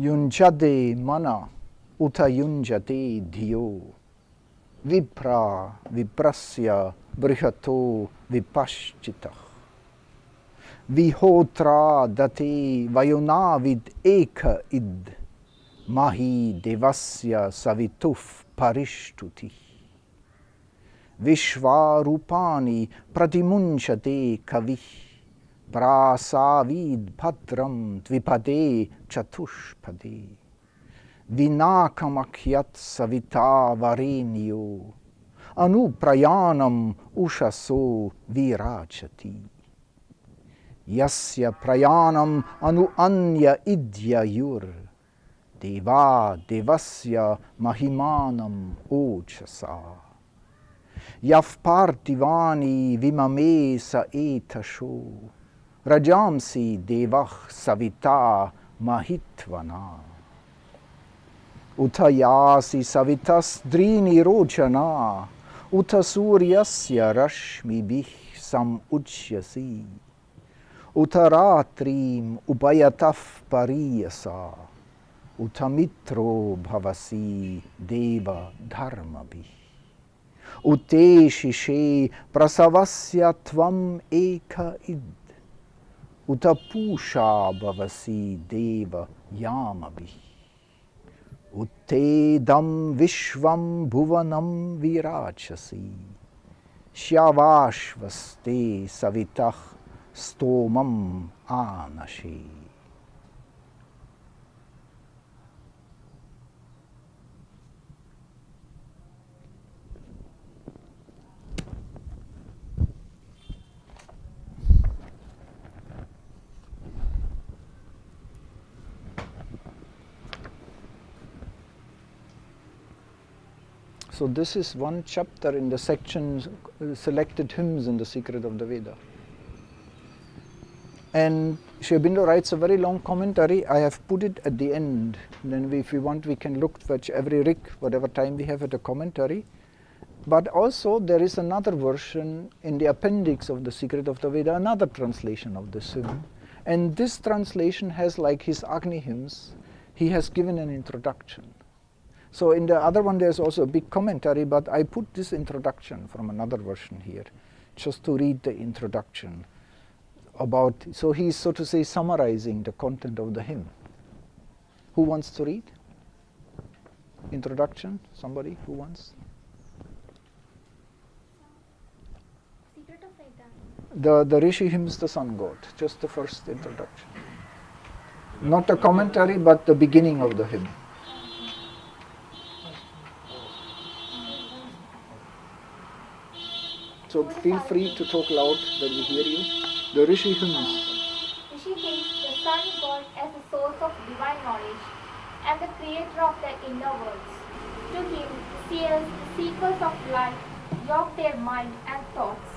Yunjade mana uta yunjade dhiyo vipra viprasya brihato vipaschitah vihotra date vayunavid eka id mahi devasya savituf parishtuti vishvarupani pratimunchate kavih prasavid bhadram dvipade chatushpade vinakamakhyat savita varenyo anuprayanam ushaso virachati yasya prayanam anu anya idyayur deva devasya mahimanam ochasa yav partivani vimame sa etasho rajamsi devah savita mahitvana utayasi savitas drini rochana utasuryasya rashmibih samuchyasi utaratrim upayataf pariyasa utamitro bhavasi deva dharmabih ute shishe prasavasya tvam eka id utapusha bhavasi deva yamabih utte dam vishvam bhuvanam virachasi shyavashvaste savitah stomam anashe. So this is one chapter in the section Selected Hymns in the Secret of the Veda. And Aurobindo writes a very long commentary. I have put it at the end. Then if we want, we can look at every rig, whatever time we have at the commentary. But also there is another version in the appendix of the Secret of the Veda, another translation of this hymn. And this translation has, like his Agni hymns, he has given an introduction. So in the other one there's also a big commentary, but I put this introduction from another version here, just to read the introduction about, so he's, so to say, summarizing the content of the hymn. Who wants to read? Introduction? Somebody who wants? Secret of Veda. The Rishi hymns the sun god, just the first introduction. Not a commentary, but the beginning of the hymn. So feel free to talk loud when we hear you. The Rishi hymns. Rishi hymns the sun god as the source of divine knowledge and the creator of the inner worlds. To him, seers, the seekers of light, yoke their mind and thoughts.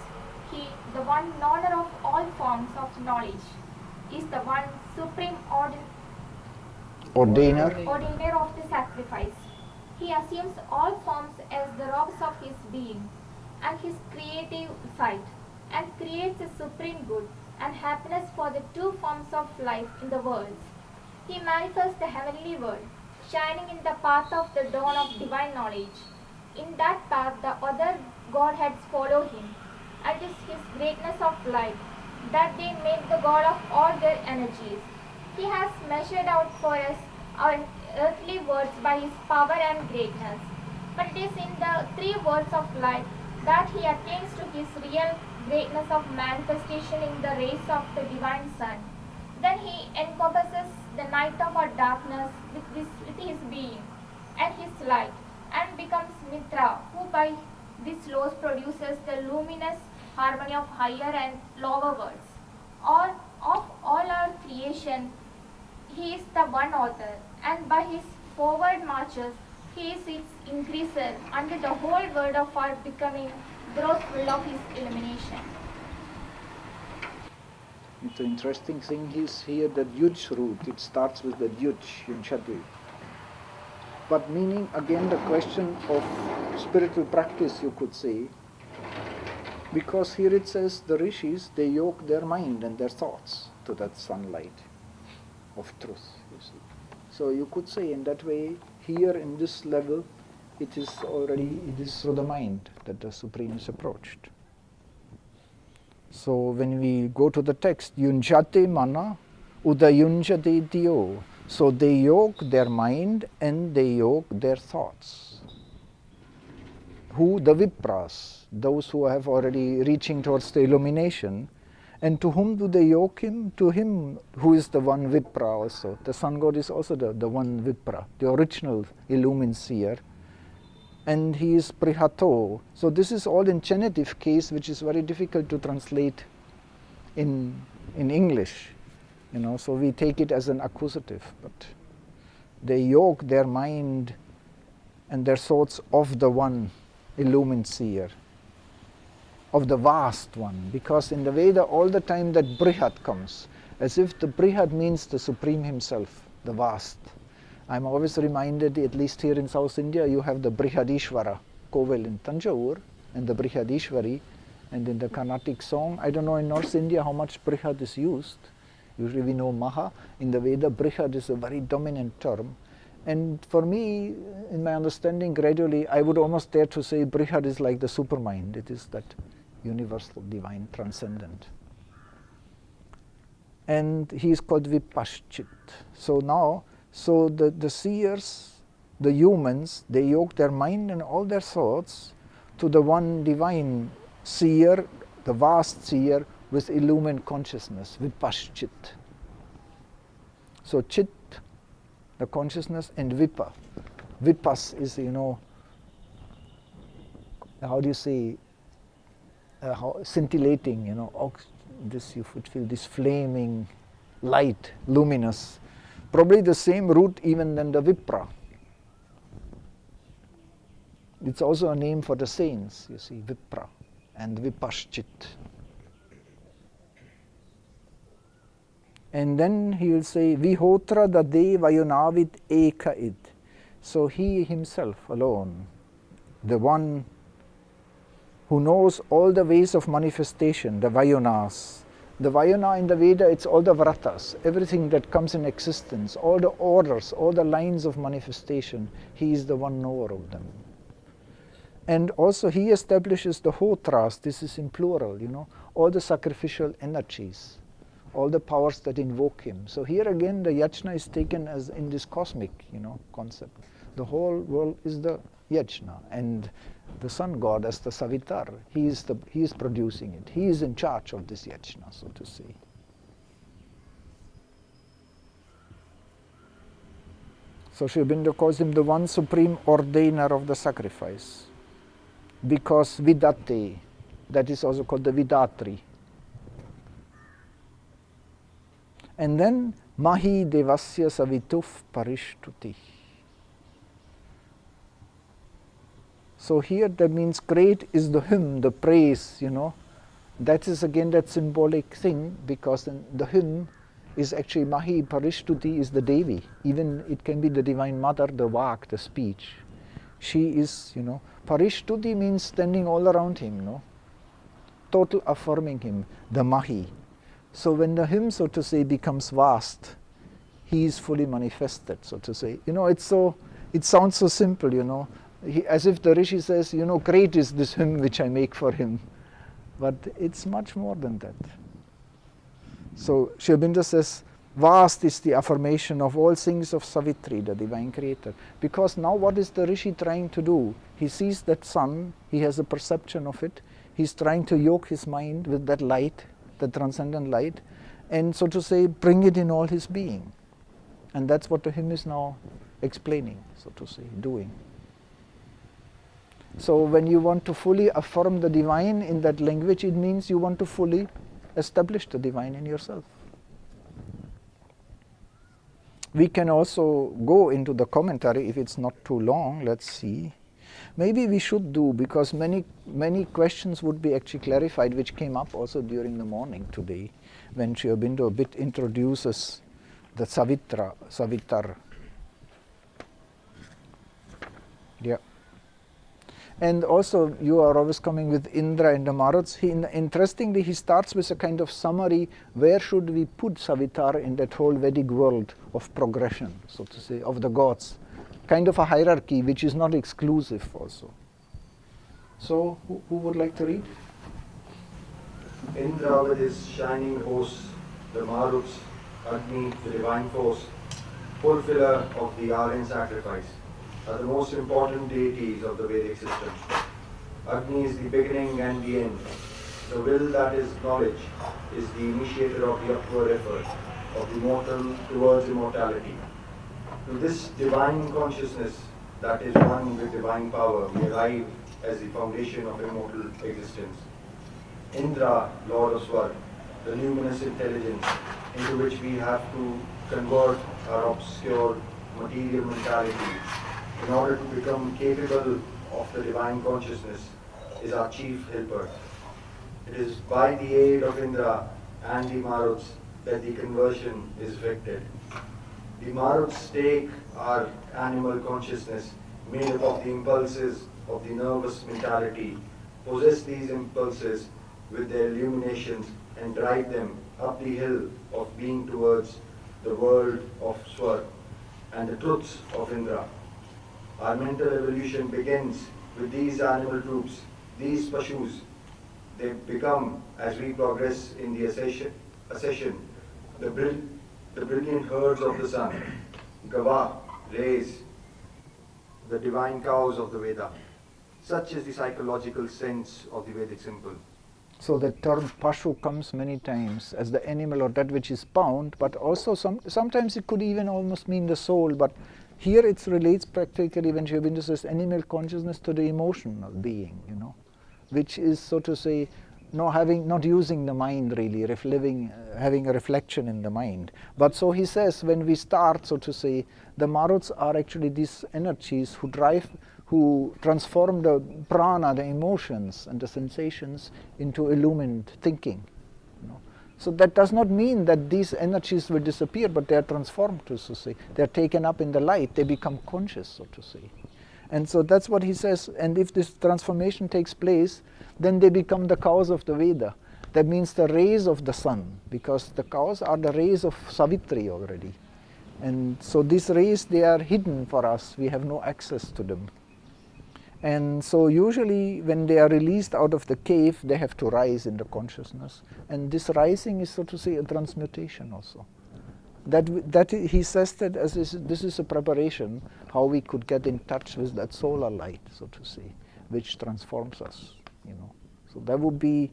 He, the one knower of all forms of knowledge, is the one supreme ordainer of the sacrifice. He assumes all forms as the robes of his being and his creative sight, and creates a supreme good and happiness for the two forms of life in the worlds. He manifests the heavenly world, shining in the path of the dawn of divine knowledge. In that path the other godheads follow him, and it is his greatness of light that they make the god of all their energies. He has measured out for us our earthly worlds by his power and greatness, but it is in the three worlds of light that he attains to his real greatness of manifestation in the rays of the divine sun. Then he encompasses the night of our darkness with his being and his light, and becomes Mitra, who by this laws produces the luminous harmony of higher and lower worlds. Of all our creation, he is the one author, and by his forward marches, he is its increaser, until the whole world of our becoming grows full of his illumination. The interesting thing is here the Yuj root. It starts with the Yuj, Yunchadu. But meaning again the question of spiritual practice, you could say, because here it says the rishis, they yoke their mind and their thoughts to that sunlight of truth, you see. So you could say in that way, here in this level, it is through the mind that the Supreme is approached. So when we go to the text, yunjate mana udayunjate diyo. So they yoke their mind and they yoke their thoughts. Who? The Vipras, those who have already reaching towards the illumination. And to whom do they yoke him? To him who is the one Vipra also. The sun god is also the one Vipra, the original illumined seer. And he is Prihato. So this is all in genitive case, which is very difficult to translate in English. So we take it as an accusative. But they yoke their mind and their thoughts of the one illumined seer, of the vast one, because in the Veda all the time that Brihat comes, as if the Brihat means the Supreme himself, the vast. I'm always reminded, at least here in South India, you have the Brihadishvara Kovel in Tanjore and the Brihadishvari, and in the Carnatic song, I don't know in North India how much Brihad is used. Usually we know Maha. In the Veda, Brihad is a very dominant term. And for me, in my understanding, gradually, I would almost dare to say Brihad is like the supermind. It is that universal, divine, transcendent. And he is called Vipaschit. So now, the seers, the humans, they yoke their mind and all their thoughts to the one divine seer, the vast seer with illumined consciousness, Vipaschit. So Chit, the consciousness, and Vipa. Vipas is, how do you say, scintillating, this you would feel this flaming light, luminous. Probably the same root even than the Vipra. It's also a name for the saints, you see, Vipra and Vipaschit. And then he will say, Vihotra dade vayonavit eka id. So he himself alone, the one who knows all the ways of manifestation, the Vayonas. The Vayana in the Veda, it's all the vratas, everything that comes in existence, all the orders, all the lines of manifestation. He is the one knower of them. And also he establishes the hotras, this is in plural, all the sacrificial energies, all the powers that invoke him. So here again the yajna is taken as in this cosmic, concept. The whole world is the yajna, and the sun god as the savitar, he is producing it. He is in charge of this yajna, so to say. So Sri Aurobindo calls him the one supreme ordainer of the sacrifice, because vidate, that is also called the vidatri. And then mahi devasya savituf parishtuti. So here that means great is the hymn, the praise, That is again that symbolic thing, because the hymn is actually mahi parishtuti is the Devi. Even it can be the Divine Mother, the vak, the speech. She is, parishtuti means standing all around him, total affirming him, the mahi. So when the hymn, so to say, becomes vast, he is fully manifested, so to say. It sounds so simple, as if the Rishi says, great is this hymn which I make for him. But it's much more than that. So Sri Aurobindo says, vast is the affirmation of all things of Savitri, the divine creator. Because now what is the Rishi trying to do? He sees that sun, he has a perception of it. He's trying to yoke his mind with that light, the transcendent light, and so to say, bring it in all his being. And that's what the hymn is now explaining, so to say, doing. So when you want to fully affirm the divine in that language, it means you want to fully establish the divine in yourself. We can also go into the commentary if it's not too long. Let's see. Maybe we should do, because many questions would be actually clarified, which came up also during the morning today, when Sri Aurobindo a bit introduces the Savitar. Yeah. And also, you are always coming with Indra and the Maruts. Interestingly, he starts with a kind of summary, where should we put Savitar in that whole Vedic world of progression, so to say, of the gods. Kind of a hierarchy, which is not exclusive also. So, who would like to read? Indra with his shining hosts, the Maruts, Agni, the divine force, fulfiller of the Aryan sacrifice, are the most important deities of the Vedic system. Agni is the beginning and the end. The will that is knowledge is the initiator of the upward effort of the mortal towards immortality. To this divine consciousness that is one with divine power, we arrive as the foundation of immortal existence. Indra, Lord of Swarg, the luminous intelligence into which we have to convert our obscure material mentality in order to become capable of the divine consciousness, is our chief helper. It is by the aid of Indra and the Maruts that the conversion is effected. The Maruts take our animal consciousness, made up of the impulses of the nervous mentality, possess these impulses with their illuminations and drive them up the hill of being towards the world of Swarg and the truths of Indra. Our mental evolution begins with these animal troops, these pashus. They become, as we progress in the accession, the brilliant herds of the sun, Gava, rays, the divine cows of the Veda. Such is the psychological sense of the Vedic symbol. So the term Pashu comes many times as the animal or that which is bound, but also sometimes it could even almost mean the soul, but here it relates practically when Aurobindo says animal consciousness to the emotional being, which is, so to say, not using the mind really, having a reflection in the mind. But so he says, when we start, so to say, the Maruts are actually these energies who transform the prana, the emotions and the sensations, into illumined thinking. So that does not mean that these energies will disappear, but they are transformed, so to say. They are taken up in the light, they become conscious, so to say. And so that's what he says, and if this transformation takes place, then they become the cows of the Veda. That means the rays of the sun, because the cows are the rays of Savitri already. And so these rays, they are hidden for us, we have no access to them. And so usually when they are released out of the cave, they have to rise in the consciousness. And this rising is, so to say, a transmutation also. That he says that as this is a preparation, how we could get in touch with that solar light, so to say, which transforms us, So that would be,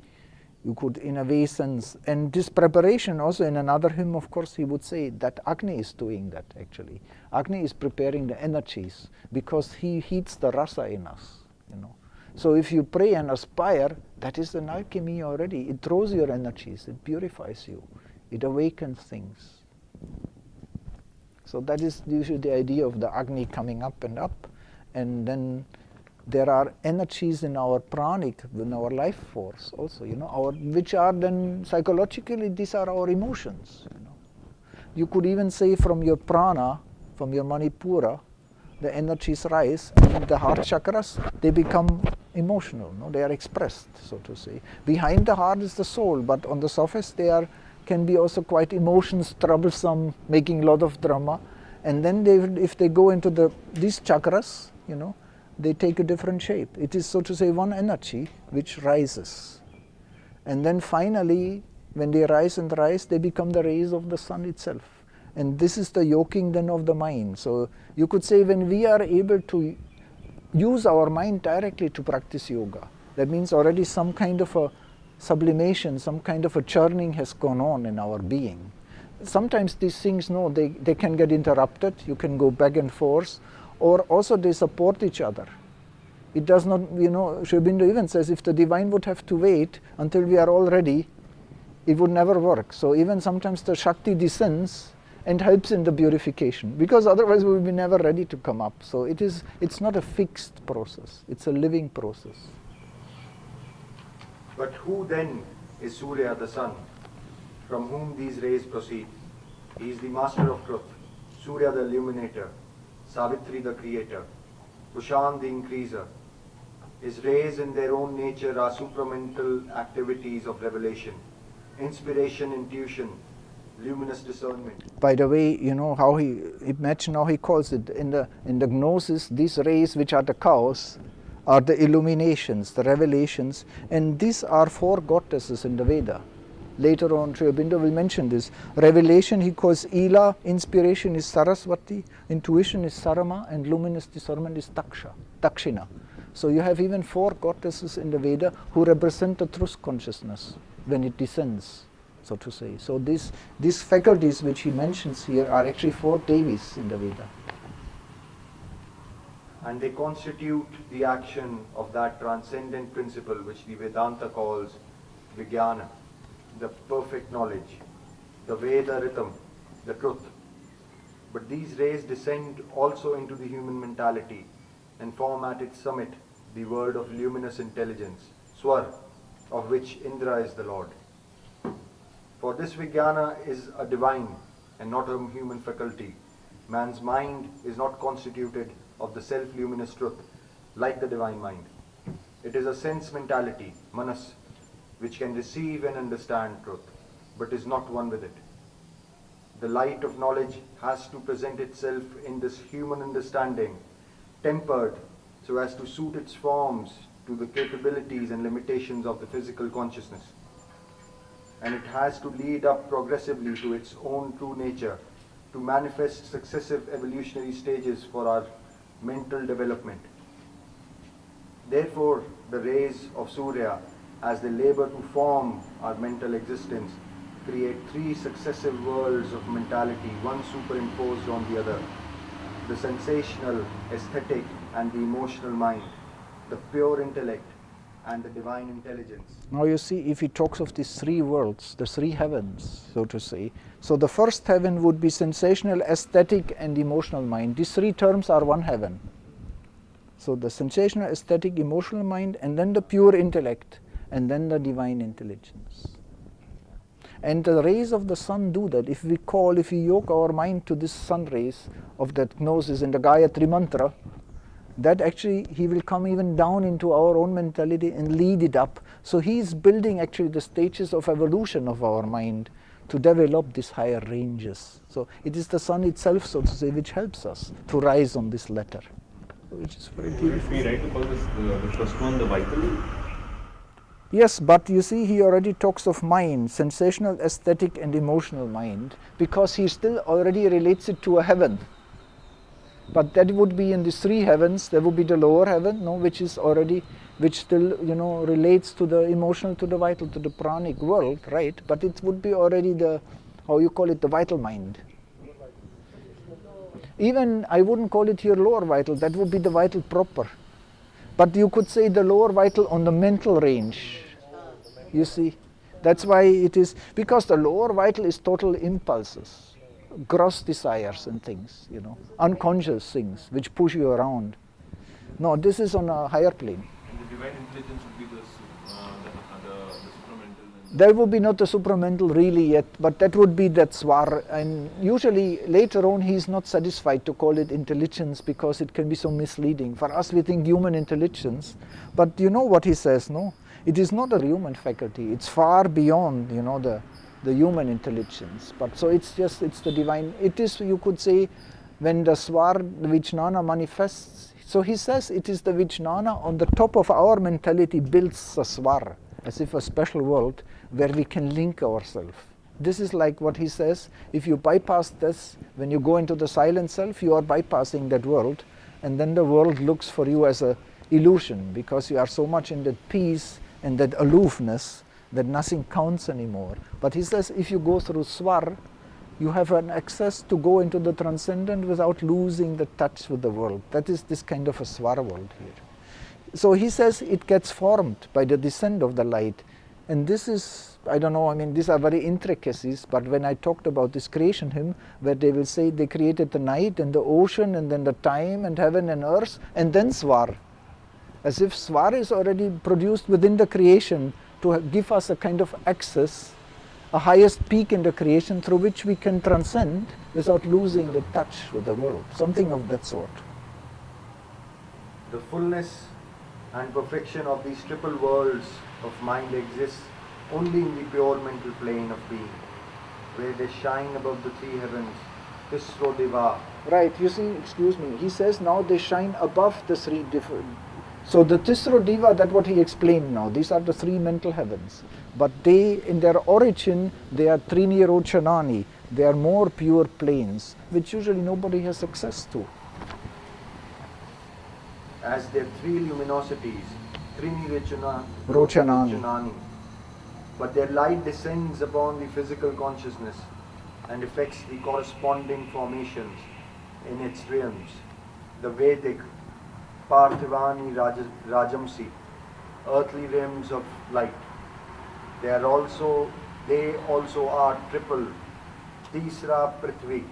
you could in a way sense, and this preparation also in another hymn, of course, he would say that Agni is doing that actually. Agni is preparing the energies because he heats the rasa in us, So if you pray and aspire, that is an alchemy already. It throws your energies, it purifies you, it awakens things. So that is usually the idea of the Agni coming up, and then there are energies in our pranic, in our life force also, which are then psychologically, these are our emotions. You could even say from your prana, from your manipura, the energies rise, and the heart chakras, they become emotional, they are expressed, so to say. Behind the heart is the soul, but on the surface they can be also quite emotions, troublesome, making a lot of drama. And then if they go into these chakras, they take a different shape. It is, so to say, one energy which rises. And then finally, when they rise and rise, they become the rays of the sun itself. And this is the yoking then of the mind. So you could say when we are able to use our mind directly to practice yoga, that means already some kind of a sublimation, some kind of a churning has gone on in our being. Sometimes these things, they can get interrupted, you can go back and forth, or also they support each other. It does not, Aurobindo even says if the divine would have to wait until we are all ready, it would never work. So even sometimes the Shakti descends and helps in the purification, because otherwise we will be never ready to come up. So it's not a fixed process, it's a living process. But who then is Surya, the sun, from whom these rays proceed? He is the master of truth, Surya the illuminator, Savitri the creator, Kushan the increaser. His rays in their own nature are supramental activities of revelation, inspiration, intuition, luminous discernment. By the way, you know how imagine how he calls it in the Gnosis, these rays which are the chaos are the illuminations, the revelations, and these are four goddesses in the Veda. Later on, Aurobindo will mention this. Revelation he calls Ila, inspiration is Saraswati, intuition is Sarama, and luminous discernment is Dakshina. So you have even four goddesses in the Veda who represent the truth consciousness when it descends, so to say. So these faculties which he mentions here are actually four Devis in the Veda. And they constitute the action of that transcendent principle which the Vedanta calls Vijnana, the perfect knowledge, the Veda rhythm, the truth. But these rays descend also into the human mentality and form at its summit the world of luminous intelligence, Swar, of which Indra is the Lord. For this Vijnana is a divine and not a human faculty. Man's mind is not constituted of the self-luminous truth like the divine mind. It is a sense mentality, manas, which can receive and understand truth, but is not one with it. The light of knowledge has to present itself in this human understanding, tempered so as to suit its forms to the capabilities and limitations of the physical consciousness. And it has to lead up progressively to its own true nature, to manifest successive evolutionary stages for our mental development. Therefore, the rays of Surya, as they labor to form our mental existence, create three successive worlds of mentality, one superimposed on the other: the sensational, aesthetic, and the emotional mind, the pure intellect, and the divine intelligence. Now you see, if he talks of these three worlds, the three heavens, so to say, so the first heaven would be sensational, aesthetic, and emotional mind. These three terms are one heaven. So the sensational, aesthetic, emotional mind, and then the pure intellect, and then the divine intelligence. And the rays of the sun do that. If we yoke our mind to this sun rays of that gnosis in the Gayatri mantra, that actually he will come even down into our own mentality and lead it up. So he is building actually the stages of evolution of our mind to develop these higher ranges. So it is the sun itself, so to say, which helps us to rise on this ladder, which is very beautiful. Would it be right to call this the first one the vital? Yes, but you see, he already talks of mind, sensational, aesthetic, and emotional mind, because he still already relates it to a heaven. But that would be in the three heavens. There would be the lower heaven, which still, relates to the emotional, to the vital, to the pranic world, right? But it would be already the vital mind. Even I wouldn't call it here lower vital. That would be the vital proper. But you could say the lower vital on the mental range. You see, that's why it is, because the lower vital is total impulses, gross desires and things, unconscious things which push you around. No, this is on a higher plane. And the divine intelligence would be the supramental. There would be not the supramental really yet, but that would be that swar. And usually later on he is not satisfied to call it intelligence because it can be so misleading. For us we think human intelligence, but you know what he says, no? It is not a human faculty. It's far beyond, the human intelligence. But so it's the divine. It is, you could say, when the swar, the Vijnana manifests. So he says it is the Vijnana on the top of our mentality builds a swar, as if a special world where we can link ourselves. This is like what he says, if you bypass this, when you go into the silent self, you are bypassing that world, and then the world looks for you as a illusion, because you are so much in that peace and that aloofness that nothing counts anymore. But he says if you go through swar, you have an access to go into the transcendent without losing the touch with the world. That is this kind of a swar world here. So he says it gets formed by the descent of the light. And this is, I don't know, these are very intricacies, but when I talked about this creation hymn, where they will say they created the night and the ocean and then the time and heaven and earth and then swar. As if swar is already produced within the creation to give us a kind of access, a highest peak in the creation through which we can transcend without losing the touch with the world. Something of that sort. The fullness and perfection of these triple worlds of mind exists only in the pure mental plane of being, where they shine above the three heavens, Tisro Deva. Right, you see, excuse me, he says now they shine above the three different. So the Tisro Diva, that's what he explained now. These are the three mental heavens. But they, in their origin, they are Trinirochanani. They are more pure planes, which usually nobody has access to. As their three luminosities, Rochanani. Rochanani. But their light descends upon the physical consciousness and affects the corresponding formations in its realms. The Vedic Parthivani Rajamsi, earthly realms of light. They also are triple, Tisra Prithvi,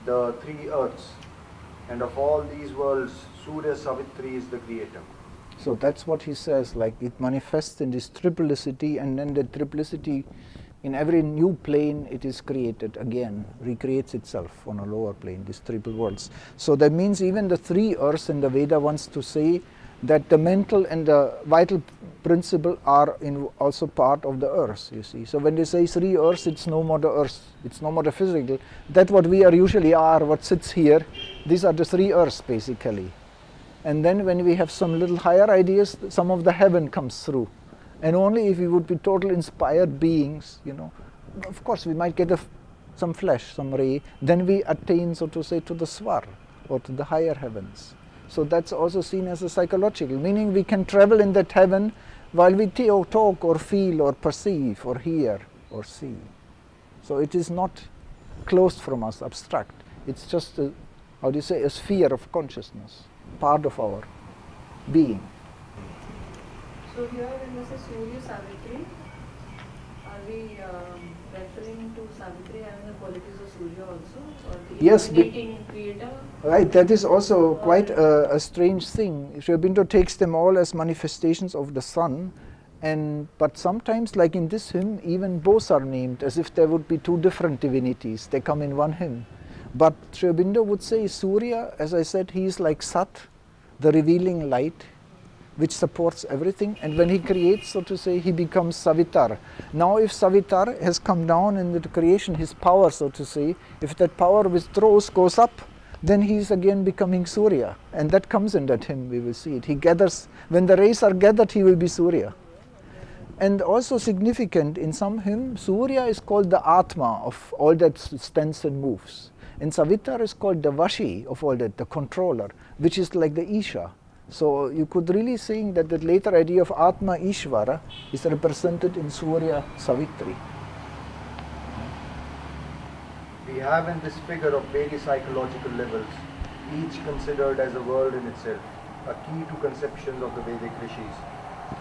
the three earths. And of all these worlds, Surya Savitri is the creator. So that's what he says, like it manifests in this triplicity, and then the triplicity in every new plane it is created again, recreates itself on a lower plane, these triple worlds. So that means even the three earths in the Veda wants to say that the mental and the vital principle are also part of the earth, you see. So when they say three earths, it's no more the earth, it's no more the physical. That's what we are usually are, what sits here. These are the three earths basically. And then when we have some little higher ideas, some of the heaven comes through. And only if we would be total inspired beings, you know, of course we might get some flesh, some ray, then we attain, so to say, to the swar, or to the higher heavens. So that's also seen as a psychological, meaning we can travel in that heaven while we talk or feel or perceive or hear or see. So it is not closed from us, abstract. It's just, a sphere of consciousness, part of our being. So here when we say Surya Savitri, are we referring to Savitri having the qualities of Surya also? Or the Yes, emanating creator? Right, that is also quite a strange thing. Aurobindo takes them all as manifestations of the sun, but sometimes, like in this hymn, even both are named as if there would be two different divinities. They come in one hymn. But Aurobindo would say Surya, as I said, he is like Sat, the revealing light, which supports everything, and when he creates, so to say, he becomes Savitar. Now if Savitar has come down in the creation, his power, so to say, if that power withdraws, goes up, then he is again becoming Surya, and that comes in that hymn, we will see it. He gathers, when the rays are gathered, he will be Surya. And also significant, in some hymn, Surya is called the Atma of all that stands and moves. And Savitar is called the Vashi of all that, the controller, which is like the Isha. So you could really say that the later idea of Atma Ishvara is represented in Surya Savitri. We have in this figure of various psychological levels, each considered as a world in itself, a key to conceptions of the Vedic rishis.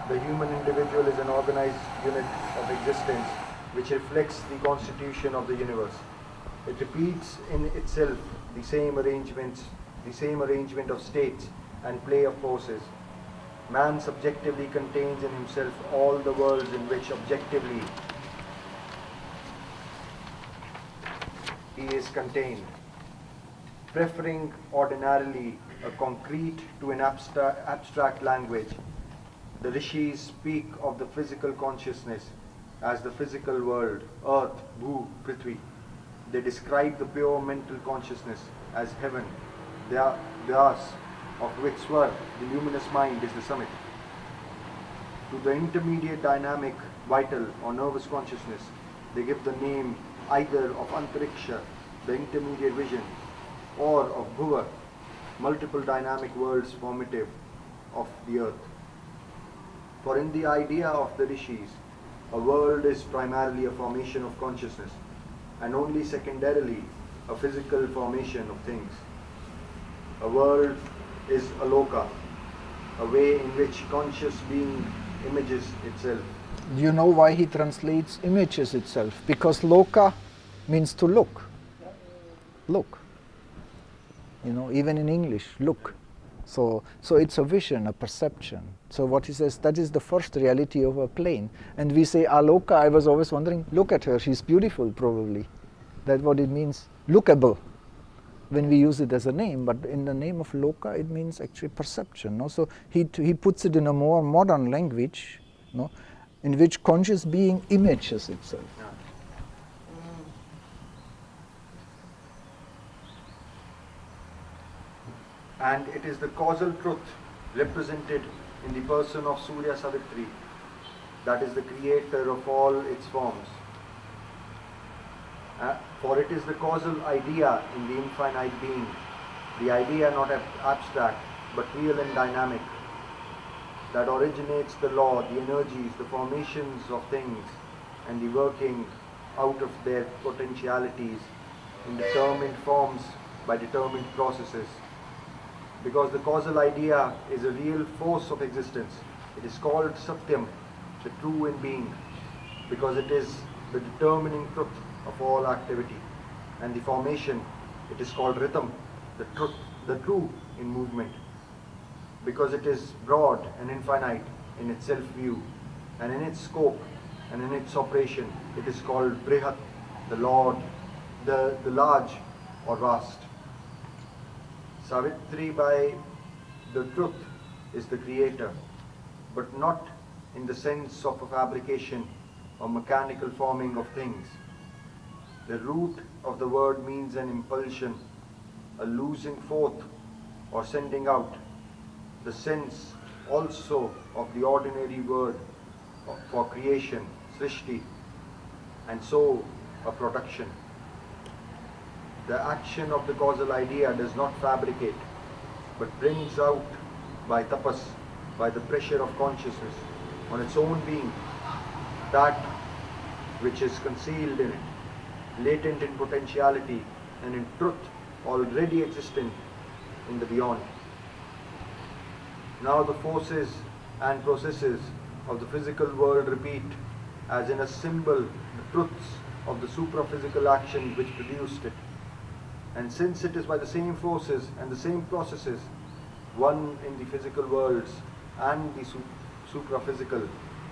The human individual is an organized unit of existence which reflects the constitution of the universe. It repeats in itself the same arrangement of states and play of forces. Man subjectively contains in himself all the worlds in which objectively he is contained. Preferring ordinarily a concrete to an abstract language, the rishis speak of the physical consciousness as the physical world, earth, bhu, prithvi. They describe the pure mental consciousness as heaven, Vyas, of which Swar, the luminous mind, is the summit. To the intermediate dynamic, vital or nervous consciousness, they give the name either of Antariksha, the intermediate vision, or of Bhuva, multiple dynamic worlds formative of the earth. For in the idea of the rishis, a world is primarily a formation of consciousness, and only secondarily a physical formation of things. A world is a loka, a way in which conscious being images itself. Do you know why he translates images itself? Because loka means to look. Look. You know, even in English, look. So it's a vision, a perception. So what he says, that is the first reality of a plane. And we say aloka, I was always wondering, look at her, she's beautiful probably. That's what it means, lookable. when we use it as a name, but in the name of Loka it means actually perception. No? So he puts it in a more modern language, no? In which conscious being images itself. And it is the causal truth represented in the person of Surya Savitri that is the creator of all its forms. For it is the causal idea in the infinite being, the idea not abstract but real and dynamic, that originates the law, the energies, the formations of things and the working out of their potentialities in determined forms by determined processes. Because the causal idea is a real force of existence, it is called Satyam, the true in being, because it is the determining truth of all activity. And the formation, it is called Rhythm, the truth, the true in movement, because it is broad and infinite in its self-view, and in its scope and in its operation, it is called Brihat, the Lord, the large or vast. Savitri by the truth is the creator, but not in the sense of a fabrication or mechanical forming of things. The root of the word means an impulsion, a loosing forth or sending out. The sense also of the ordinary word for creation, srishti, and so a production. The action of the causal idea does not fabricate, but brings out by tapas, by the pressure of consciousness, on its own being, that which is concealed in it, latent in potentiality and in truth, already existent in the beyond. Now the forces and processes of the physical world repeat, as in a symbol, the truths of the supraphysical action which produced it. And since it is by the same forces and the same processes, one in the physical worlds and the supraphysical,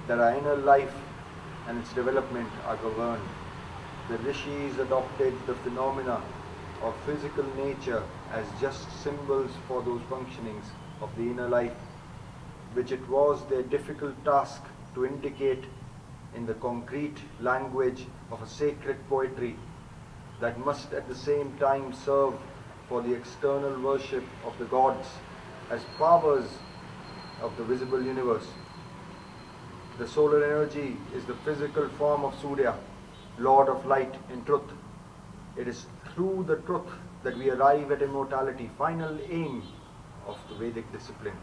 that our inner life and its development are governed. The rishis adopted the phenomena of physical nature as just symbols for those functionings of the inner life, which it was their difficult task to indicate in the concrete language of a sacred poetry that must at the same time serve for the external worship of the gods as powers of the visible universe. The solar energy is the physical form of Surya, Lord of light and truth. It is through the truth that we arrive at immortality, final aim of the Vedic discipline.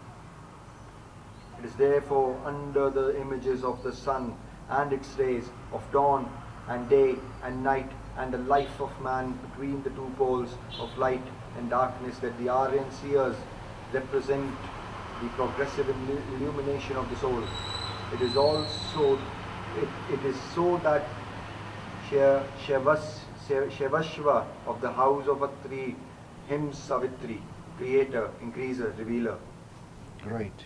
It is therefore under the images of the sun and its rays, of dawn and day and night, and the life of man between the two poles of light and darkness, that the Aryan seers represent the progressive illumination of the soul. It is also, it is so that Shevashva of the house of Atri hymns Savitri, creator, increaser, revealer. Right.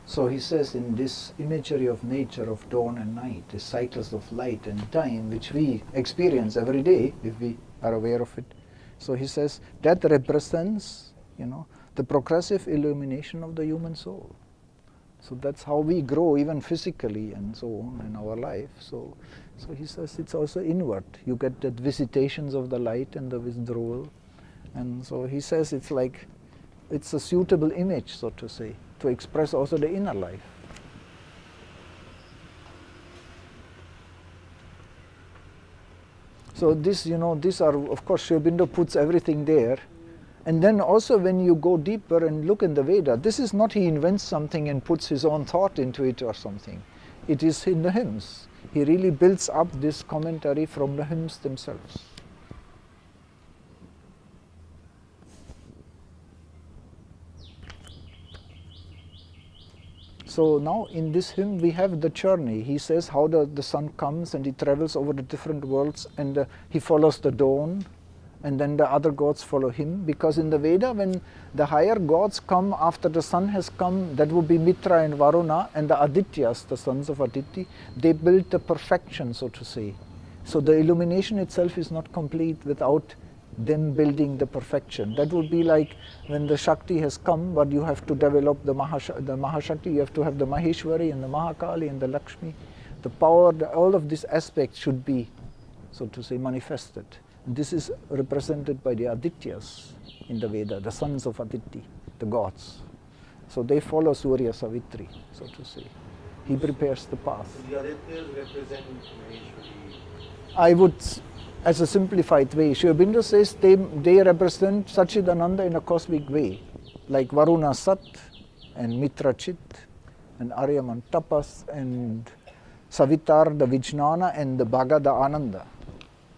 So he says in this imagery of nature, of dawn and night, the cycles of light and time, which we experience every day if we are aware of it. So he says that represents, the progressive illumination of the human soul. So that's how we grow, even physically and so on in our life. So he says it's also inward. You get that visitations of the light and the withdrawal. And so he says it's like, it's a suitable image, so to say, to express also the inner life. So this, these are, of course, Aurobindo puts everything there. And then also when you go deeper and look in the Veda, this is not he invents something and puts his own thought into it or something. It is in the hymns. He really builds up this commentary from the hymns themselves. So now in this hymn we have the journey. He says how the sun comes and he travels over the different worlds, and he follows the dawn, and then the other gods follow him. Because in the Veda, when the higher gods come after the sun has come, that would be Mitra and Varuna, and the Adityas, the sons of Aditi, they build the perfection, so to say. So the illumination itself is not complete without them building the perfection. That would be like when the Shakti has come, but you have to develop the Mahashakti, you have to have the Maheshwari and the Mahakali and the Lakshmi. The power, all of these aspects should be, so to say, manifested. And this is represented by the Adityas in the Veda, the sons of Aditi, the gods. So they follow Surya Savitri, so to say. He prepares the path. So the Adityas represent Maheshwari. I would, as a simplified way, Sri Aurobindo says they represent Satchidananda in a cosmic way, like Varuna Sat and Mitra Chit and Aryaman Tapas and Savitar the Vijnana and the Bhaga the Ananda.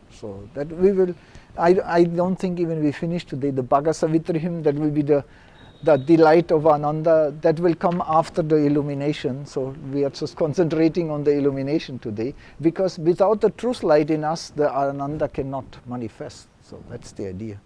So that we will, I don't think even we finish today the Bhaga Savitri hymn, that will be the delight of Ananda, that will come after the illumination. So we are just concentrating on the illumination today, because without the truth light in us, the Ananda cannot manifest. So that's the idea.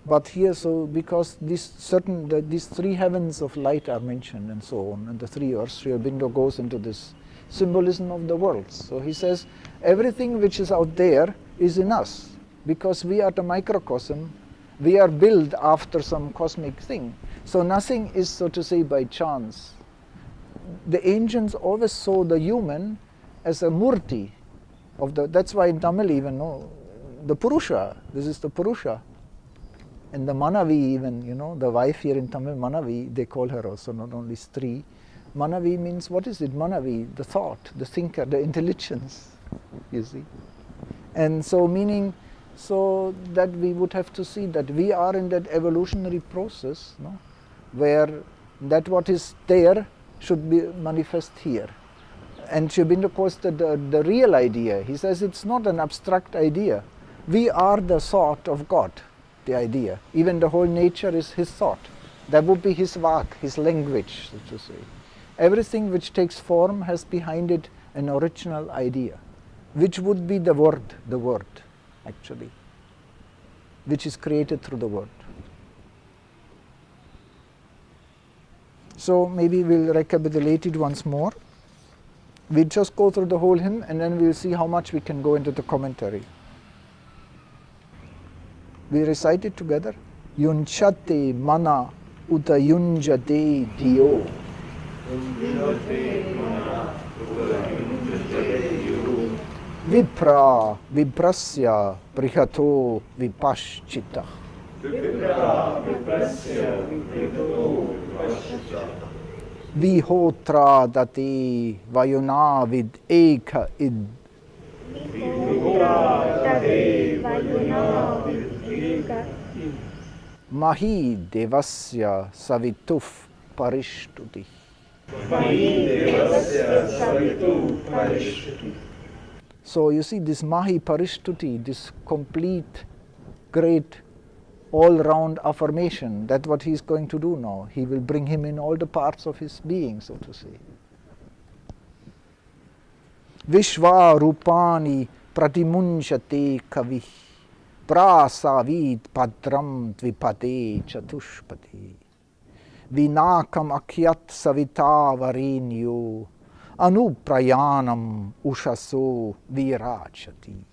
But here, so because these three heavens of light are mentioned and so on, and the three earths, Sri Aurobindo goes into this symbolism of the worlds. So he says everything which is out there is in us, because we are the microcosm. We are built after some cosmic thing. So nothing is, so to say, by chance. The ancients always saw the human as a murti of the, that's why in Tamil even, no, the Purusha, this is the Purusha. And the Manavi even, the wife here in Tamil, Manavi, they call her also, not only Stri. Manavi means, what is it? Manavi, the thought, the thinker, the intelligence, you see. And so meaning, so that we would have to see that we are in that evolutionary process, no, where that what is there should be manifest here. And Sri Aurobindo calls that the real idea. He says it's not an abstract idea. We are the thought of God, the idea. Even the whole nature is his thought. That would be his vak, his language, so to say. Everything which takes form has behind it an original idea, which would be the word actually, which is created through the word. So maybe we'll recapitulate it once more. We'll just go through the whole hymn and then we'll see how much we can go into the commentary. We recite it together. Yunchate mana uta yunjate diyo. Vipra viprasya prihato vipaschita. Vihotra dati vayuna vid eka id. Mahi devasya savituf parishtuti. So you see this Mahi Parishtuti, this complete, great, all-round affirmation, that's what he's going to do now. He will bring him in all the parts of his being, so to say. Vishva Rupani Pratimunchate Kavi Prasavid Padram Dvipade Chatushpati Vinakam Akyat Savita Varinyo Anuprayanam Ushaso Virachati.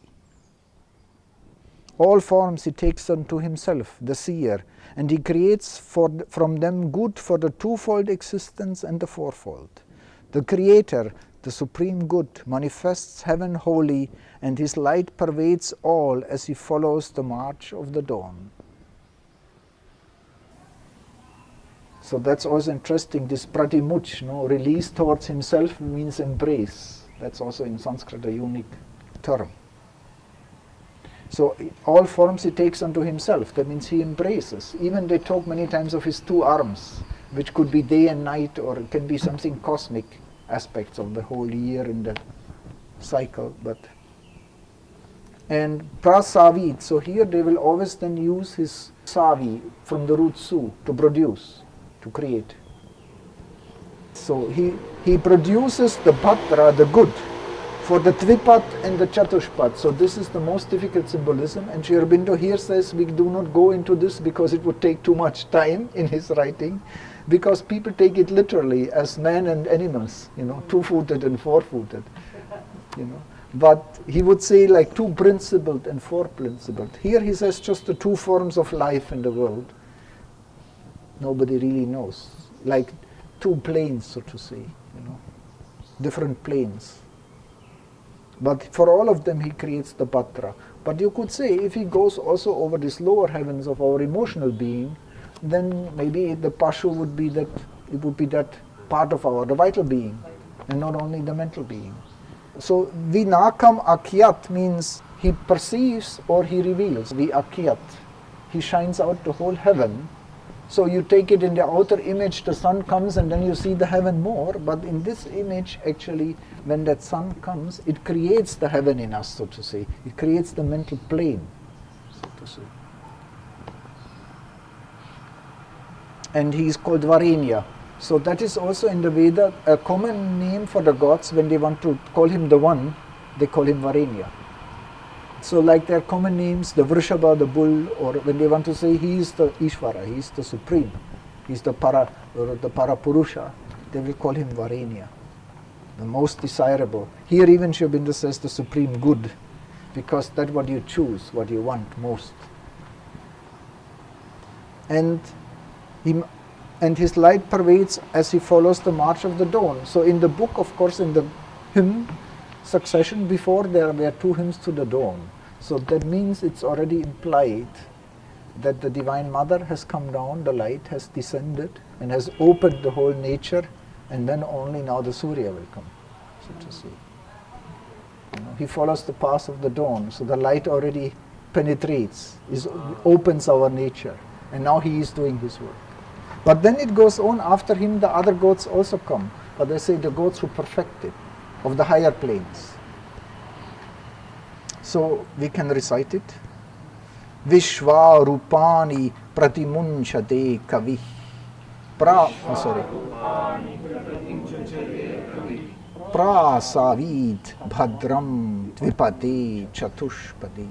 All forms he takes unto himself, the seer, and he creates from them good for the twofold existence and the fourfold. The Creator, the Supreme Good, manifests heaven wholly, and his light pervades all as he follows the march of the dawn. So that's also interesting, this pratimuch, release towards himself means embrace. That's also in Sanskrit a unique term. So all forms he takes unto himself, that means he embraces. Even they talk many times of his two arms, which could be day and night, or it can be something cosmic aspects of the whole year in the cycle. And prasavid, so here they will always then use his savi from the root su to produce, to create. So he produces the bhadra, the good, for the Tvipat and the Chatushpat. So this is the most difficult symbolism, and Sri Aurobindo here says we do not go into this because it would take too much time in his writing, because people take it literally as man and animals, two-footed and four-footed, But he would say like two principled and four principled. Here he says just the two forms of life in the world. Nobody really knows. Like two planes, so to say, different planes. But for all of them he creates the patra. But you could say if he goes also over these lower heavens of our emotional being, then maybe the pashu would be that, it would be that part of the vital being, and not only the mental being. So vinakam akyat means he perceives or he reveals. Akyat, he shines out the whole heaven. So you take it in the outer image, the sun comes and then you see the heaven more, but in this image actually when that sun comes, it creates the heaven in us, so to say. It creates the mental plane, so to say. And he is called Varenya. So that is also in the Veda a common name for the gods. When they want to call him the one, they call him Varenya. So like their common names, the Vrishabha, the bull, or when they want to say he is the Ishvara, he is the supreme, he is the Parapurusha, they will call him Varenya, the most desirable. Here even Sri Aurobindo says the supreme good, because that's what you choose, what you want most. And his light pervades as he follows the march of the dawn. So in the book, of course, in the hymn succession before, there were two hymns to the dawn. So that means it's already implied that the Divine Mother has come down, the light has descended and has opened the whole nature, and then only now the Surya will come, so to say. He follows the path of the dawn, so the light already penetrates, opens our nature, and now he is doing his work. But then it goes on, after him the other gods also come, but they say the gods who perfected, of the higher planes. So we can recite it. Vishwa Rupani Pratimunchate Kavi. Prasavid Bhadram Dvipade Chatushpade.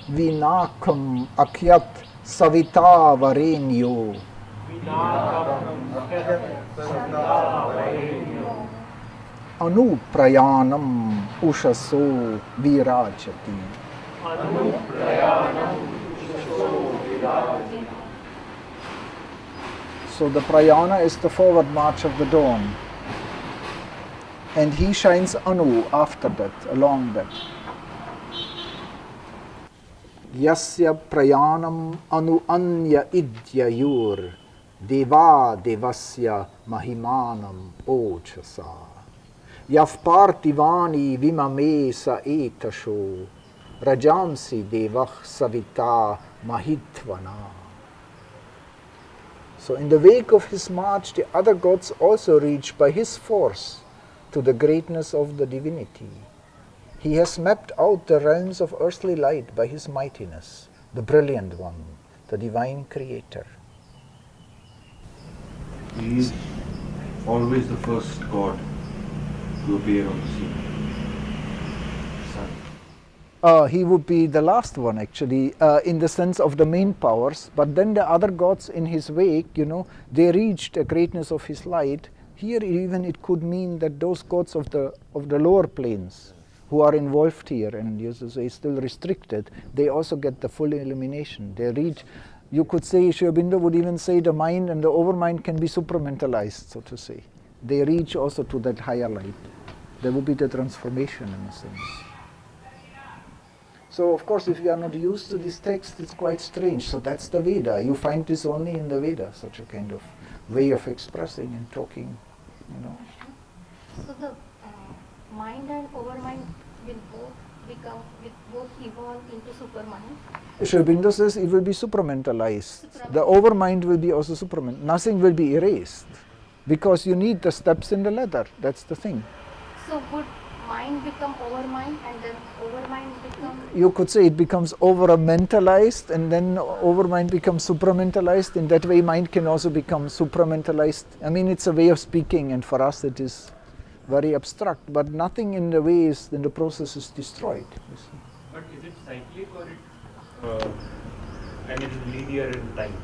Vinakam Akyat Savita Varenyo. Anuprayanam Ushaso Virajati. So the prayana is the forward march of the dawn. And he shines Anu after that, along that. Yasya prayanam anu anya idyayur deva devasya mahimanam ochasa yavpartivani vimame sa etasho rajamsi devah savita mahitvana. So in the wake of his march, the other gods also reach by his force to the greatness of the divinity. He has mapped out the realms of earthly light by his mightiness, the brilliant one, the divine creator. He is always the first god to appear on the scene. Sun. He would be the last one actually, in the sense of the main powers, but then the other gods in his wake, they reached the greatness of his light. Here even it could mean that those gods of the lower planes, who are involved here and is still restricted, they also get the full illumination. They reach, you could say, Sri Aurobindo would even say the mind and the overmind can be supramentalized, so to say. They reach also to that higher light. There will be the transformation in a sense. So of course if you are not used to this text, it's quite strange. So that's the Veda. You find this only in the Veda, such a kind of way of expressing and talking, So the mind and overmind will both evolve into supermind. Sri Aurobindo says it will be supramentalized. The overmind will be also suprament. Nothing will be erased because you need the steps in the ladder. That's the thing. So would mind become overmind and then overmind become... You could say it becomes over-mentalized and then overmind becomes supramentalized. In that way mind can also become supramentalized. I mean, it's a way of speaking, and for us it is very abstract, but nothing in the way in the process is destroyed. But is it cyclic or it is linear in time?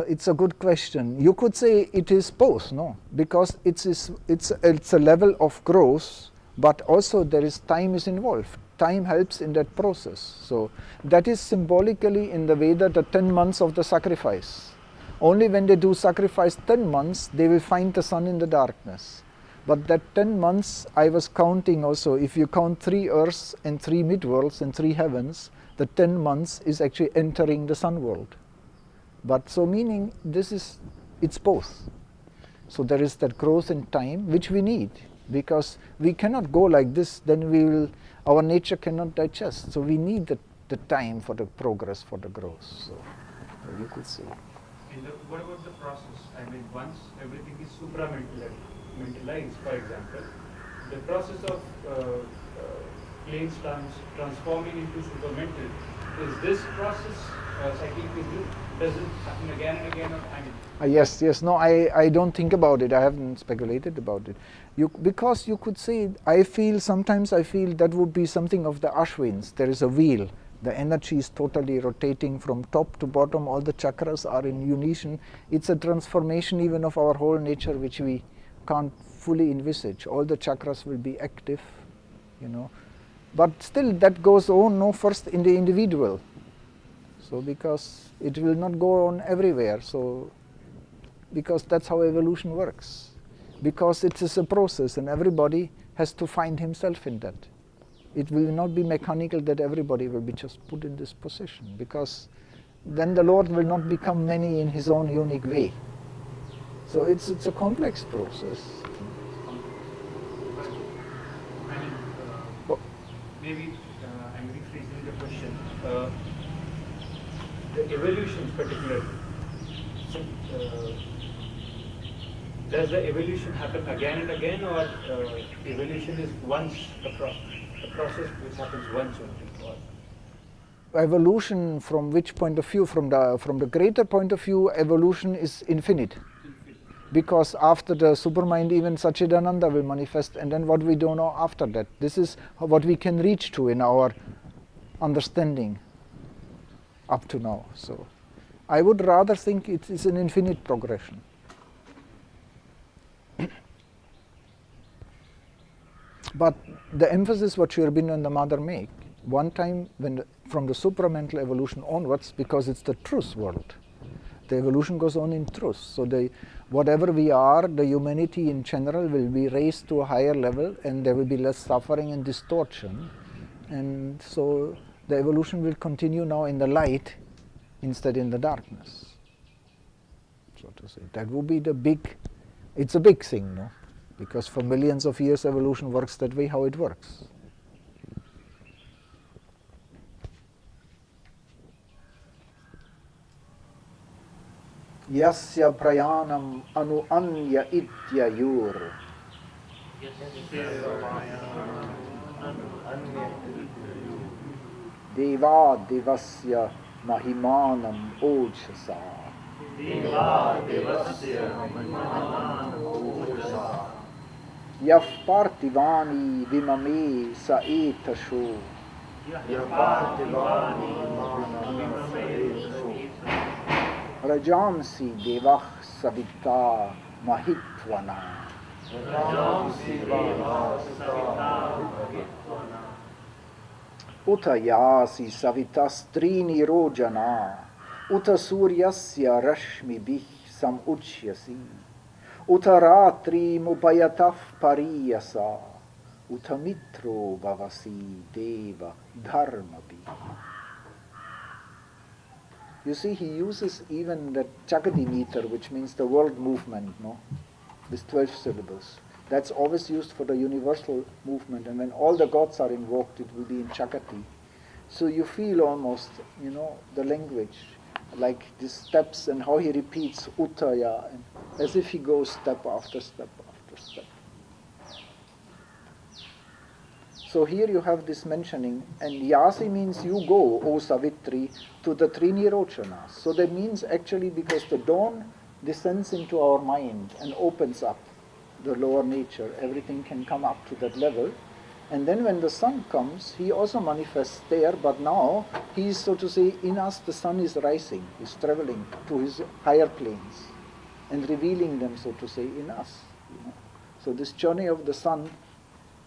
It's a good question. You could say it is both, no? Because it's a level of growth, but also there is time is involved. Time helps in that process. So that is symbolically in the Veda the 10 months of the sacrifice. Only when they do sacrifice 10 months, they will find the sun in the darkness. But that 10 months, I was counting also, if you count 3 earths and 3 midworlds and 3 heavens, the 10 months is actually entering the sun world. But so meaning it's both. So there is that growth in time which we need, because we cannot go like this, then our nature cannot digest. So we need the time for the progress, for the growth. So you could say. And what about the process? I mean, once everything is supramentalized, for example, the process of planes transforming into supramental, is this process cyclic? Does it happen again and again? Yes. No, I don't think about it. I haven't speculated about it. Because you could say, sometimes I feel that would be something of the Ashwins. There is a wheel. The energy is totally rotating from top to bottom. All the chakras are in unison. It's a transformation even of our whole nature, which we can't fully envisage. All the chakras will be active, But still that goes on, first in the individual. So because it will not go on everywhere. So because that's how evolution works. Because it is a process and everybody has to find himself in that. It will not be mechanical that everybody will be just put in this position, because then the Lord will not become many in his own unique way. So it's a complex process. Maybe I'm rephrasing the question. The evolution particularly, does the evolution happen again and again, or evolution is once a process which happens once only? Evolution from which point of view? From the greater point of view, evolution is infinite. Because after the supermind, even Satchidananda will manifest, and then what we don't know after that. This is what we can reach to in our understanding up to now. So I would rather think it is an infinite progression. But the emphasis what Aurobindo and the Mother make, one time from the supramental evolution onwards, because it's the truth world, the evolution goes on in truth. So whatever we are, the humanity in general will be raised to a higher level, and there will be less suffering and distortion. And so the evolution will continue now in the light instead in the darkness, so to say. That would be it's a big thing, no? Because for millions of years evolution works that way, how it works. Yasya prayanam anu anya ityayur. Deva devasya mahimanam ojasa. Yav partivani vimame sa etasho. Rajamsi devah savita mahitvana. Uta yasi savitastrini rojana. Uta suryasya rashmibih samuchyasi. Uta ratri mupayataf pariyasa. Uta mitro bhavasi deva dharmabhi. You see, he uses even the Chakati meter, which means the world movement, no? With 12 syllables. That's always used for the universal movement, and when all the gods are invoked, it will be in Chakati. So you feel almost, the language, like these steps and how he repeats Uttaya, and as if he goes step after step after step. So here you have this mentioning, and Yasi means you go, O Savitri, to the Trini Rochanas. So that means actually because the dawn descends into our mind and opens up the lower nature, everything can come up to that level. And then when the sun comes, he also manifests there, but now he is, so to say, in us the sun is rising, is traveling to his higher planes and revealing them, so to say, in us. So this journey of the sun,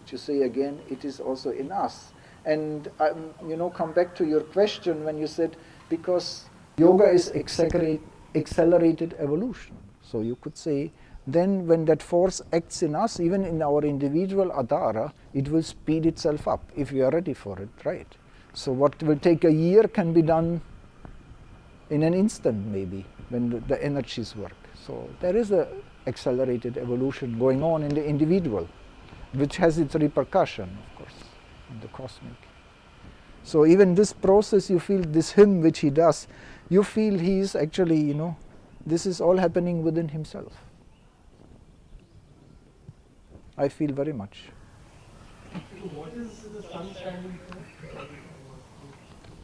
which you say again, it is also in us. And come back to your question when you said, because yoga is accelerated evolution. So you could say, then when that force acts in us, even in our individual adhara, it will speed itself up if we are ready for it, right? So what will take a year can be done in an instant maybe, when the energies work. So there is a accelerated evolution going on in the individual, which has its repercussion, of course, in the cosmic. So even this process, you feel this hymn which he does, you feel he is actually, this is all happening within himself. I feel very much. What is the sun standing for?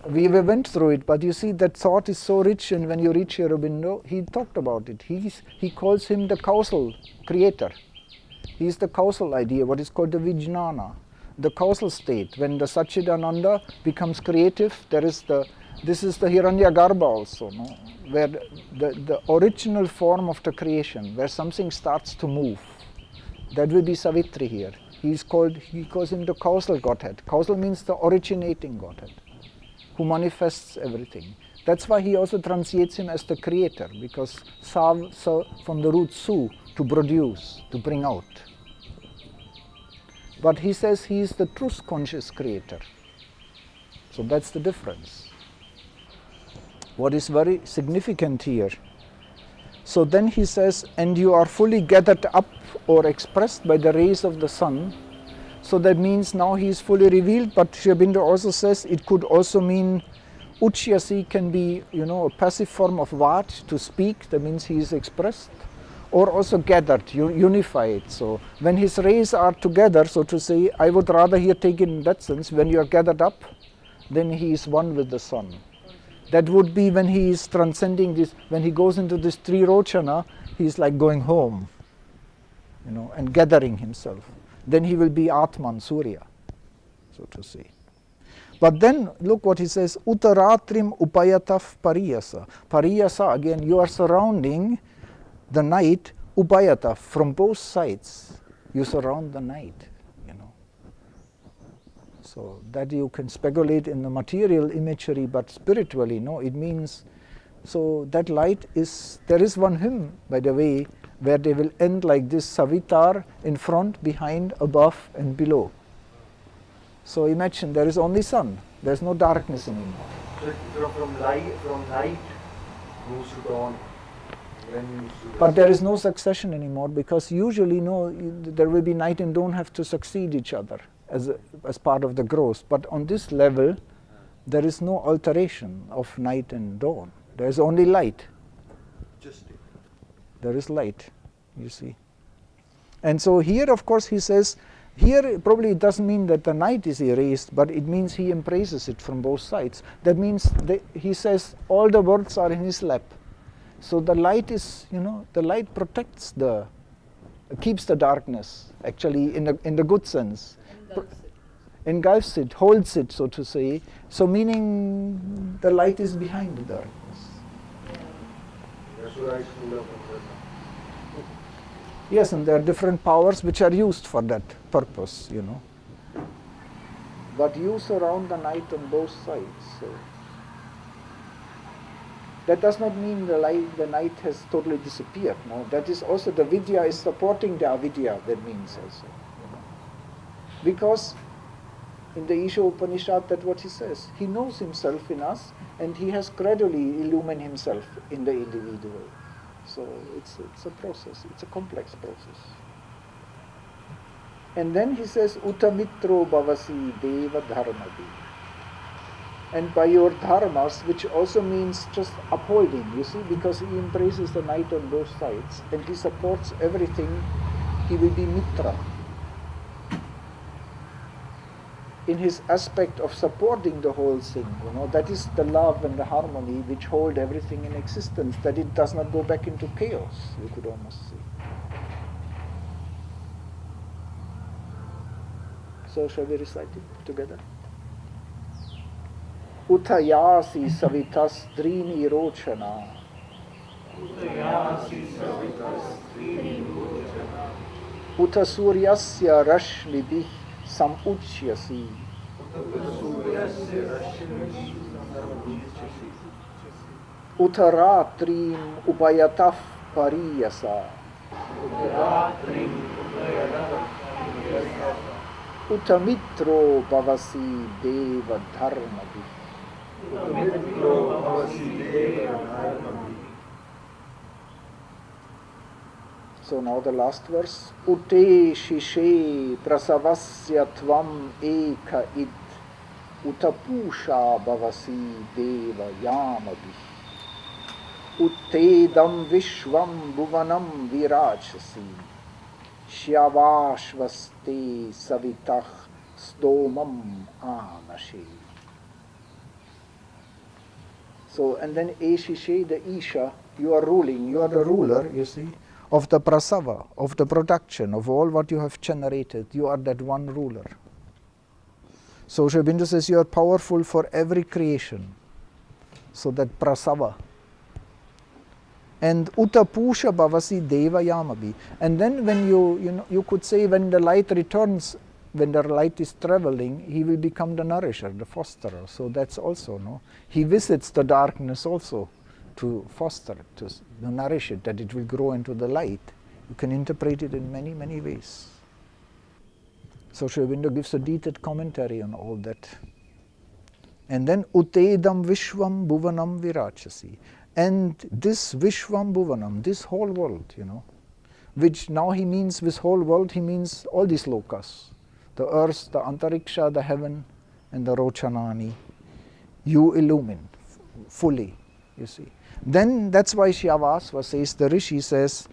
We went through it, but you see that thought is so rich, and when you reach Aurobindo, he talked about it. He calls him the causal creator. He is the causal idea, what is called the vijnana, the causal state. When the Satchidananda becomes creative, this is the Hiranyagarbha also, no? Where the original form of the creation, where something starts to move. That will be Savitri here. He calls him the causal Godhead. Causal means the originating Godhead, who manifests everything. That's why he also translates him as the creator, because sav from the root su, to produce, to bring out. But he says he is the truth conscious creator. So that's the difference. What is very significant here. So then he says, and you are fully gathered up or expressed by the rays of the sun. So that means now he is fully revealed, but Aurobindo also says it could also mean Uchyasi can be, a passive form of vat, to speak, that means he is expressed, or also gathered, unified. So when his rays are together, so to say, I would rather here take it in that sense, when you are gathered up, then he is one with the sun. That would be when he is transcending this, when he goes into this Trirochana, he is like going home, and gathering himself. Then he will be Atman, Surya, so to say. But then look what he says, Uttaratrim upayataf pariyasa. Pariyasa, again, you are surrounding the night, upayataf, from both sides. You surround the night, So that you can speculate in the material imagery, but spiritually, no, it means, so that light is, there is one hymn, by the way, where they will end like this, Savitar in front, behind, above and below. So imagine there is only sun, there is no darkness anymore. So from night moves to dawn. But there is no succession anymore, because usually there will be night and dawn have to succeed each other as part of the growth. But on this level, there is no alteration of night and dawn. There is only light. There is light, you see. And so here, of course, he says, here probably it doesn't mean that the night is erased, but it means he embraces it from both sides. That means he says all the worlds are in his lap. So the light is, the light protects keeps the darkness, actually in the good sense. Engulfs it, holds it, so to say. So meaning the light is behind the darkness. Yes, and there are different powers which are used for that purpose, But you surround the night on both sides. So that does not mean the night has totally disappeared. No, that is also the vidya is supporting the avidya. That means also, because in the Isha Upanishad, that's what he says. He knows himself in us, and he has gradually illumined himself in the individual. So it's a process. It's a complex process. And then he says, Utamitro bhavasi deva dharmadi. And by your dharmas, which also means just upholding, you see, because he embraces the night on both sides and he supports everything, he will be mitra. In his aspect of supporting the whole thing, that is the love and the harmony which hold everything in existence, that it does not go back into chaos, you could almost say. So shall we recite it together? Uthayasi savitas drini rochana. Uta suryasya rashmibih samuchyasi. Uta ratrim upayatah pariyasa. Uta mitro bhavasi deva dharmabhi. So now the last verse. Ute shishe prasavasya tvam eka id. Utapusha bhavasi deva yamabhi. Uttedam vishvam bhuvanam virachasi. Shyavashvaste savitah stomam anashe. So, and then Eshishe, the Isha, you are ruling, you are the ruler, you see, of the prasava, of the production, of all what you have generated. You are that one ruler. So Aurobindo says you are powerful for every creation. So that prasava. And utapusha bhavasi deva yamabi. And then when you could say when the light returns, when the light is traveling, he will become the nourisher, the fosterer. So that's also, no? He visits the darkness also to foster it, to nourish it, that it will grow into the light. You can interpret it in many, many ways. So Aurobindo gives a detailed commentary on all that. And then Utedam Vishwam Bhuvanam Virachasi. And this Vishwam Bhuvanam, this whole world, which now he means this whole world, he means all these lokas. The earth, the antariksha, the heaven, and the rochanani. You illumine fully, you see. Then that's why Shyavasva says, the Rishi says,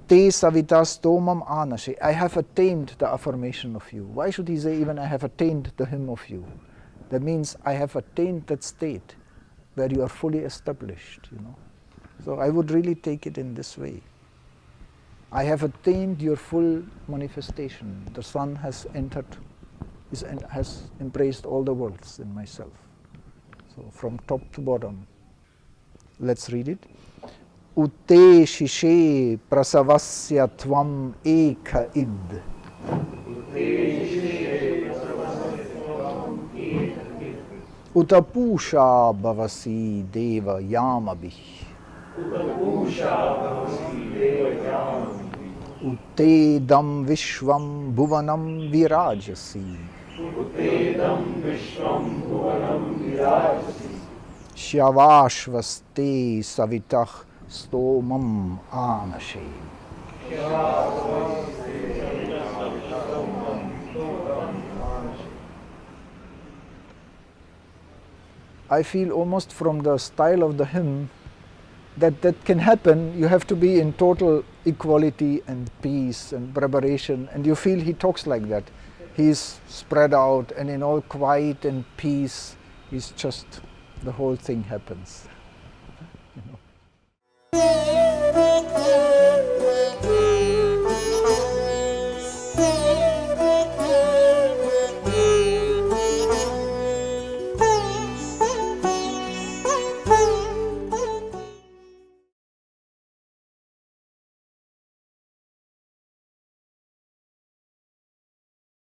Te savitas tomam anashe. I have attained the affirmation of you. Why should he say even I have attained the hymn of you? That means I have attained that state where you are fully established, So I would really take it in this way. I have attained your full manifestation. The sun has entered, has embraced all the worlds in myself. So from top to bottom. Let's read it. Utte shishe prasavasya tvam eka id. Utapusha bhavasi deva yamabhi. Uttedam vishvam bhuvanam virajasi. Shyavashvaste savitah stomam anashe. I feel almost from the style of the hymn that can happen. You have to be in total equality and peace and preparation, and you feel he talks like that. He's spread out and in all quiet and peace. He's just, the whole thing happens.